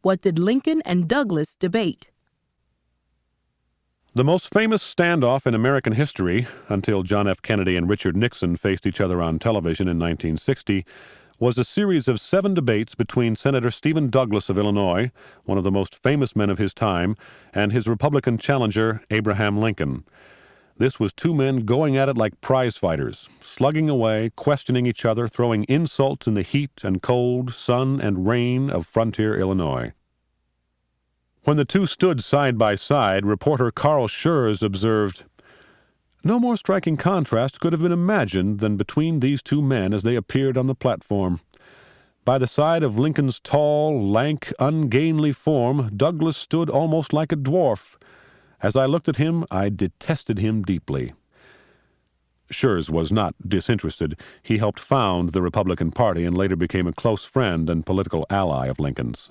What did Lincoln and Douglas debate? The most famous standoff in American history, until John F. Kennedy and Richard Nixon faced each other on television in 1960, was a series of 7 debates between Senator Stephen Douglas of Illinois, one of the most famous men of his time, and his Republican challenger, Abraham Lincoln. This was 2 men going at it like prize fighters, slugging away, questioning each other, throwing insults in the heat and cold, sun and rain of frontier Illinois. When the 2 stood side by side, reporter Carl Schurz observed, "No more striking contrast could have been imagined than between these 2 men as they appeared on the platform. By the side of Lincoln's tall, lank, ungainly form, Douglas stood almost like a dwarf. As I looked at him, I detested him deeply." Schurz was not disinterested. He helped found the Republican Party and later became a close friend and political ally of Lincoln's.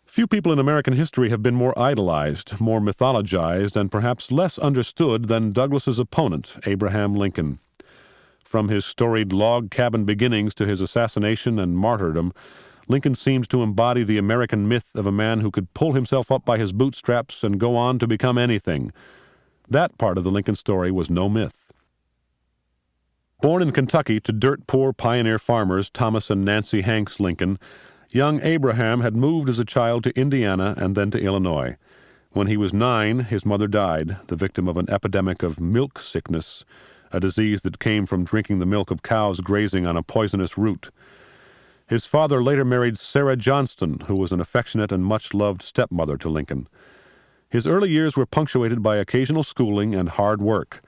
Few people in American history have been more idolized, more mythologized, and perhaps less understood than Douglas's opponent, Abraham Lincoln. From his storied log cabin beginnings to his assassination and martyrdom, Lincoln seems to embody the American myth of a man who could pull himself up by his bootstraps and go on to become anything. That part of the Lincoln story was no myth. Born in Kentucky to dirt-poor pioneer farmers Thomas and Nancy Hanks Lincoln, young Abraham had moved as a child to Indiana and then to Illinois. When he was 9, his mother died, the victim of an epidemic of milk sickness, a disease that came from drinking the milk of cows grazing on a poisonous root. His father later married Sarah Johnston, who was an affectionate and much-loved stepmother to Lincoln. His early years were punctuated by occasional schooling and hard work.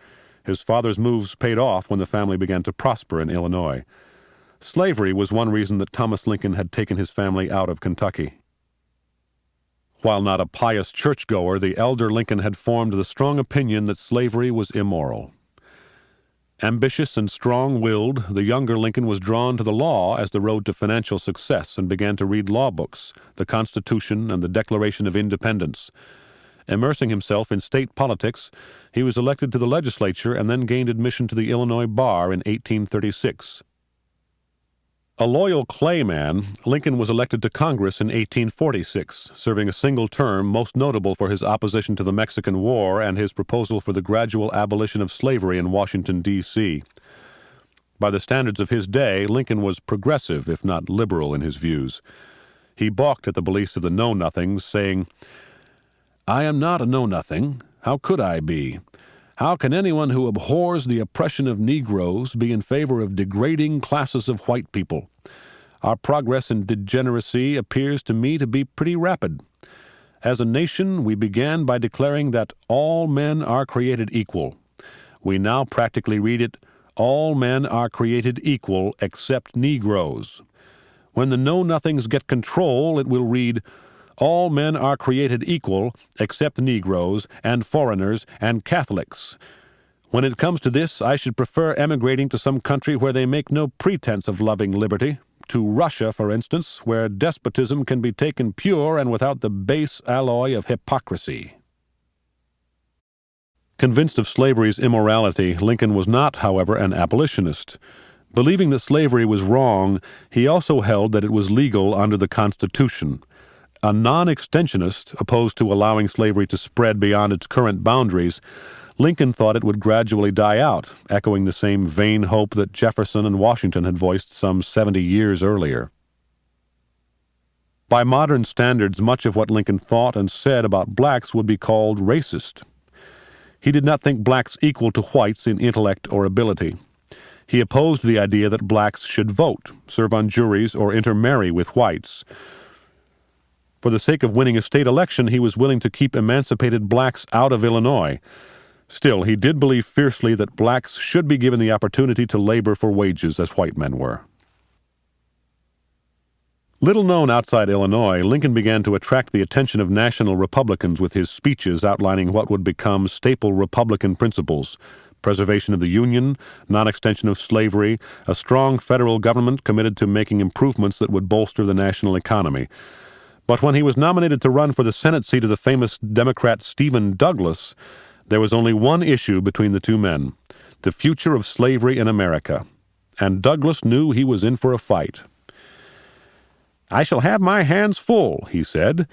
His father's moves paid off when the family began to prosper in Illinois. Slavery was one reason that Thomas Lincoln had taken his family out of Kentucky. While not a pious churchgoer, the elder Lincoln had formed the strong opinion that slavery was immoral. Ambitious and strong-willed, the younger Lincoln was drawn to the law as the road to financial success and began to read law books, the Constitution, and the Declaration of Independence. Immersing himself in state politics, he was elected to the legislature and then gained admission to the Illinois bar in 1836. A loyal Clay man, Lincoln was elected to Congress in 1846, serving a single term most notable for his opposition to the Mexican War and his proposal for the gradual abolition of slavery in Washington, D.C. By the standards of his day, Lincoln was progressive, if not liberal, in his views. He balked at the beliefs of the Know-Nothings, saying, "I am not a know-nothing. How could I be? How can anyone who abhors the oppression of Negroes be in favor of degrading classes of white people? Our progress in degeneracy appears to me to be pretty rapid. As a nation, we began by declaring that all men are created equal. We now practically read it, all men are created equal except Negroes. When the Know-Nothings get control, it will read, all men are created equal except Negroes and foreigners and Catholics. When it comes to this, I should prefer emigrating to some country where they make no pretense of loving liberty, to Russia, for instance, where despotism can be taken pure and without the base alloy of hypocrisy." Convinced of slavery's immorality, Lincoln was not, however, an abolitionist. Believing that slavery was wrong, he also held that it was legal under the Constitution. A non-extensionist, opposed to allowing slavery to spread beyond its current boundaries, Lincoln thought it would gradually die out, echoing the same vain hope that Jefferson and Washington had voiced some 70 years earlier. By modern standards, much of what Lincoln thought and said about blacks would be called racist. He did not think blacks equal to whites in intellect or ability. He opposed the idea that blacks should vote, serve on juries, or intermarry with whites. For the sake of winning a state election, he was willing to keep emancipated blacks out of Illinois. Still, he did believe fiercely that blacks should be given the opportunity to labor for wages as white men were. Little known outside Illinois, Lincoln began to attract the attention of national Republicans with his speeches outlining what would become staple Republican principles: preservation of the Union, non-extension of slavery, a strong federal government committed to making improvements that would bolster the national economy. But when he was nominated to run for the Senate seat of the famous Democrat Stephen Douglas, there was only one issue between the 2 men: the future of slavery in America. And Douglas knew he was in for a fight. "I shall have my hands full," he said.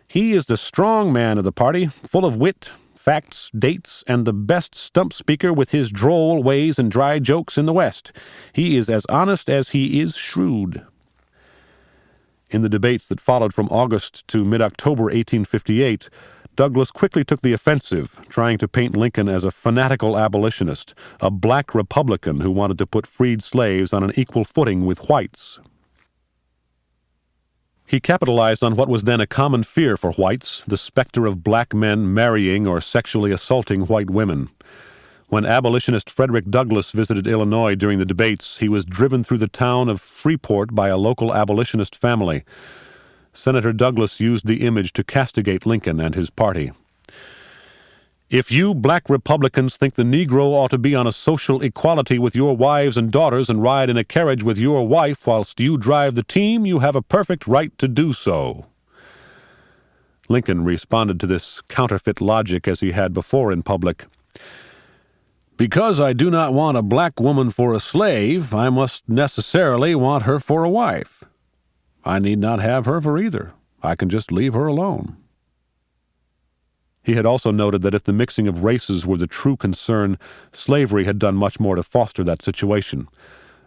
"He is the strong man of the party, full of wit, facts, dates, and the best stump speaker with his droll ways and dry jokes in the West. He is as honest as he is shrewd." In the debates that followed from August to mid-October 1858, Douglas quickly took the offensive, trying to paint Lincoln as a fanatical abolitionist, a black Republican who wanted to put freed slaves on an equal footing with whites. He capitalized on what was then a common fear for whites, the specter of black men marrying or sexually assaulting white women. When abolitionist Frederick Douglass visited Illinois during the debates, he was driven through the town of Freeport by a local abolitionist family. Senator Douglas used the image to castigate Lincoln and his party. "If you black Republicans think the Negro ought to be on a social equality with your wives and daughters and ride in a carriage with your wife whilst you drive the team, you have a perfect right to do so." Lincoln responded to this counterfeit logic as he had before in public. "Because I do not want a black woman for a slave, I must necessarily want her for a wife. I need not have her for either. I can just leave her alone." He had also noted that if the mixing of races were the true concern, slavery had done much more to foster that situation.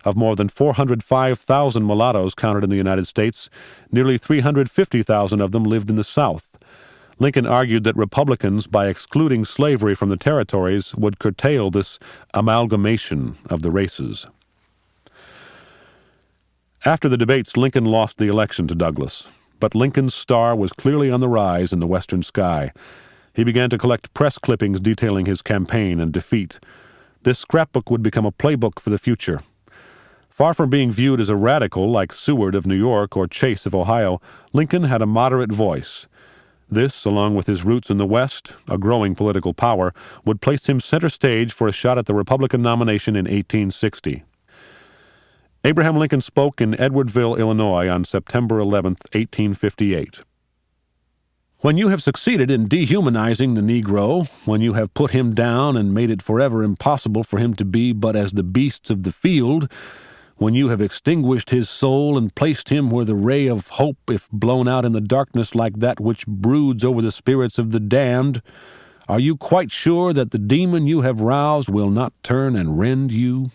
Of more than 405,000 mulattoes counted in the United States, nearly 350,000 of them lived in the South. Lincoln argued that Republicans, by excluding slavery from the territories, would curtail this amalgamation of the races. After the debates, Lincoln lost the election to Douglas, but Lincoln's star was clearly on the rise in the western sky. He began to collect press clippings detailing his campaign and defeat. This scrapbook would become a playbook for the future. Far from being viewed as a radical like Seward of New York or Chase of Ohio, Lincoln had a moderate voice. This, along with his roots in the West, a growing political power, would place him center stage for a shot at the Republican nomination in 1860. Abraham Lincoln spoke in Edwardville, Illinois on September 11, 1858. "When you have succeeded in dehumanizing the Negro, when you have put him down and made it forever impossible for him to be but as the beasts of the field, when you have extinguished his soul and placed him where the ray of hope, if blown out in the darkness like that which broods over the spirits of the damned, are you quite sure that the demon you have roused will not turn and rend you?